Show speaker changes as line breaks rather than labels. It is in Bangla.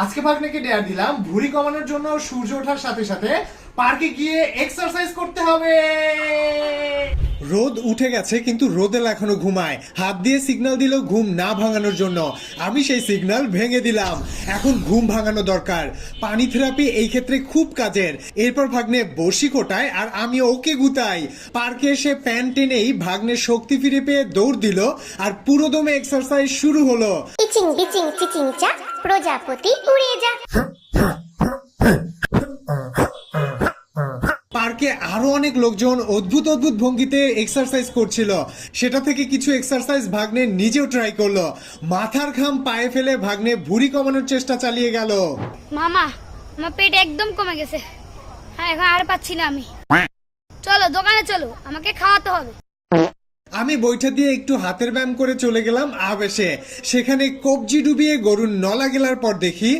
আজকে ভাগ্নেকে ডেয়ার দিলাম ভুঁড়ি কমানোর জন্য সূর্য ওঠার সাথে সাথে পার্কে গিয়ে এক্সারসাইজ করতে হবে। রোদ উঠে গেছে কিন্তু রোদেল এখনো ঘুমায়। হাত দিয়ে সিগন্যাল দিল ঘুম না ভাঙানোর জন্য। আমি সেই সিগন্যাল ভেঙে দিলাম। এখন ঘুম ভাঙানো দরকার। পানি থেরাপি এই ক্ষেত্রে খুব কাজের। এরপর ভাগ্নে বসি কোটায় আর আমি ওকে গুতাই। পার্কে এসে প্যান টেনেই ভাগ্নের শক্তি ফিরে পেয়ে দৌড় দিল আর পুরোদমে এক্সারসাইজ শুরু হলো।
ইচিং বিচিং চিচিং চা প্রজাপতি উড়ে যা।
পার্কে আরো অনেক লোকজন অদ্ভুত অদ্ভুত ভঙ্গিতে এক্সারসাইজ করছিল। সেটা থেকে কিছু এক্সারসাইজ ভাগ্নে নিজেও ট্রাই করলো। মাথার ঘাম পায়ে ফেলে ভাগ্নে ভুঁড়ি কমানোর চেষ্টা চালিয়ে গেল।
মামা, আমার পেট একদম কমে গেছে। হ্যাঁ, এখন আর পাচ্ছি না আমি। চলো দোকানে চলো, আমাকে খাওয়াতে হবে।
আমি বৈঠা দিয়ে একটু হাতের ব্যায়াম করে চলে গেলাম আবেশে। সেখানে কবজি ডুবিয়ে গরুর নলা গেলার পর দেখি